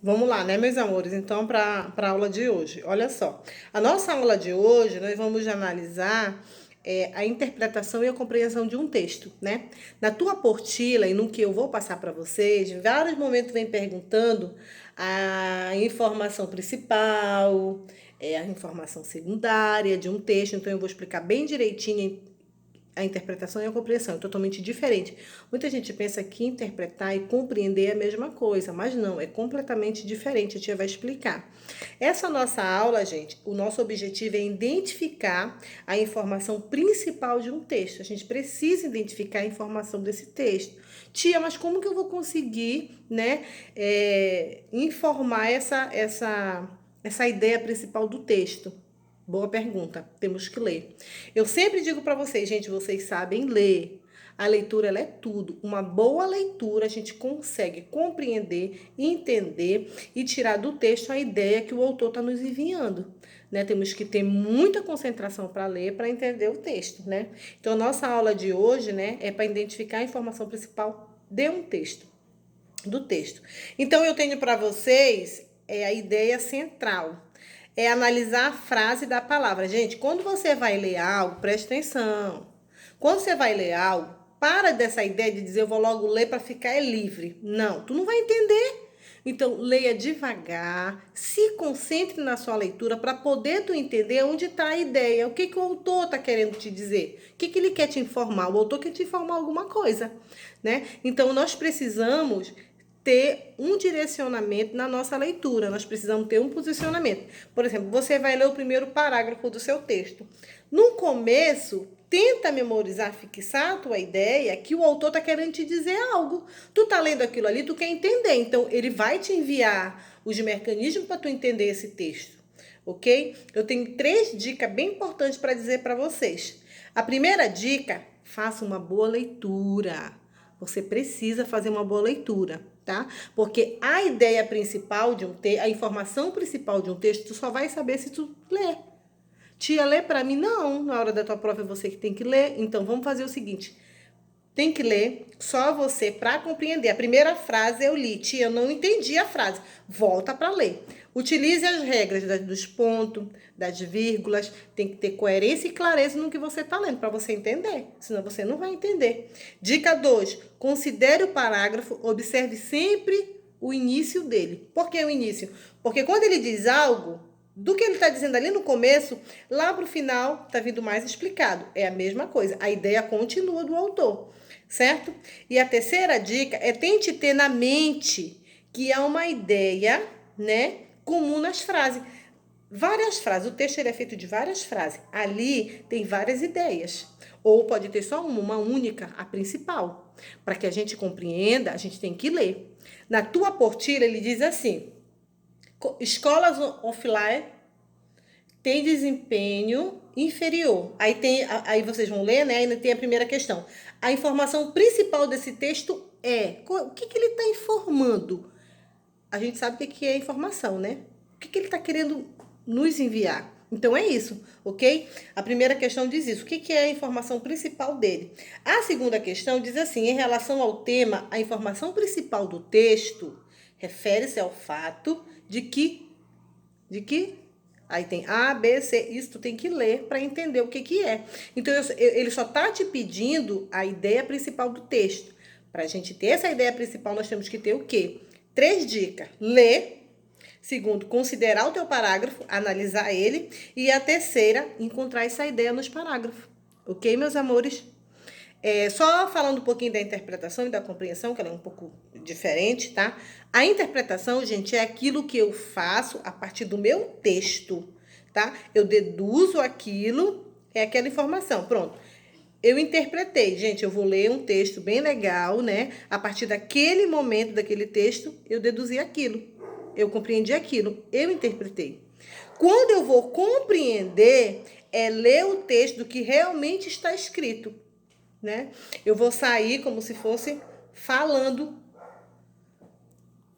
Vamos lá, né, meus amores? Então, para a aula de hoje. Olha só. A nossa aula de hoje, nós vamos analisar a interpretação e a compreensão de um texto, né? Na tua apostila e no que eu vou passar para vocês, em vários momentos vem perguntando a informação principal, a informação secundária de um texto. Então, eu vou explicar bem direitinho a interpretação e a compreensão é totalmente diferente. Muita gente pensa que interpretar e compreender é a mesma coisa, mas não, é completamente diferente. A tia vai explicar. Essa nossa aula, gente, o nosso objetivo é identificar a informação principal de um texto. A gente precisa identificar a informação desse texto. Tia, mas como que eu vou conseguir, né, informar essa ideia principal do texto? Boa pergunta. Temos que ler. Eu sempre digo para vocês, gente, vocês sabem ler. A leitura ela é tudo. Uma boa leitura a gente consegue compreender, entender e tirar do texto a ideia que o autor está nos enviando. Né? Temos que ter muita concentração para ler, para entender o texto, né? Então, a nossa aula de hoje, né, é para identificar a informação principal de um texto, do texto. Então, eu tenho para vocês a ideia central é analisar a frase da palavra. Gente, quando você vai ler algo, preste atenção. Quando você vai ler algo, para dessa ideia de dizer eu vou logo ler para ficar livre. Não, tu não vai entender. Então, leia devagar, se concentre na sua leitura para poder tu entender onde está a ideia, o que o autor está querendo te dizer, o que ele quer te informar. O autor quer te informar alguma coisa, né? Então, nós precisamos ter um direcionamento na nossa leitura, nós precisamos ter um posicionamento. Por exemplo, você vai ler o primeiro parágrafo do seu texto. No começo, tenta memorizar, fixar a tua ideia que o autor está querendo te dizer algo. Tu tá lendo aquilo ali, tu quer entender, então ele vai te enviar os mecanismos para tu entender esse texto, ok? Eu tenho 3 dicas bem importantes para dizer para vocês. A primeira dica, faça uma boa leitura. Você precisa fazer uma boa leitura, tá? Porque a ideia principal de um texto, a informação principal de um texto, tu só vai saber se tu ler. Tia, lê para mim? Não, na hora da tua prova é você que tem que ler. Então, vamos fazer o seguinte. Tem que ler só você para compreender. A primeira frase eu li. Tia, eu não entendi a frase. Volta para ler. Utilize as regras dos pontos, das vírgulas. Tem que ter coerência e clareza no que você está lendo para você entender. Senão você não vai entender. Dica 2. Considere o parágrafo. Observe sempre o início dele. Por que o início? Porque quando ele diz algo, do que ele está dizendo ali no começo, lá para o final está vindo mais explicado. É a mesma coisa. A ideia continua do autor, certo? E a terceira dica é tente ter na mente que há uma ideia, né, comum nas frases. Várias frases. O texto ele é feito de várias frases. Ali tem várias ideias. Ou pode ter só uma única, a principal. Para que a gente compreenda, a gente tem que ler. Na tua apostila, ele diz assim: escolas offline têm desempenho inferior. Aí vocês vão ler, né? Ainda tem a primeira questão. A informação principal desse texto é o que ele está informando. A gente sabe o que é informação, né? O que ele está querendo nos enviar. Então é isso, ok? A primeira questão diz isso. O que é a informação principal dele? A segunda questão diz assim: em relação ao tema, a informação principal do texto refere-se ao fato de que aí tem A, B, C, isso tu tem que ler para entender o que é. Então, ele só está te pedindo a ideia principal do texto. Para a gente ter essa ideia principal, nós temos que ter o quê? 3 dicas. Ler. Segundo, considerar o teu parágrafo, analisar ele. E a terceira, encontrar essa ideia nos parágrafos. Ok, meus amores? Só falando um pouquinho da interpretação e da compreensão, que ela é um pouco diferente, tá? A interpretação, gente, é aquilo que eu faço a partir do meu texto, tá? Eu deduzo aquilo, é aquela informação. Pronto. Eu interpretei, gente, eu vou ler um texto bem legal, né? A partir daquele momento, daquele texto, eu deduzi aquilo. Eu compreendi aquilo, eu interpretei. Quando eu vou compreender, é ler o texto do que realmente está escrito, né? Eu vou sair como se fosse falando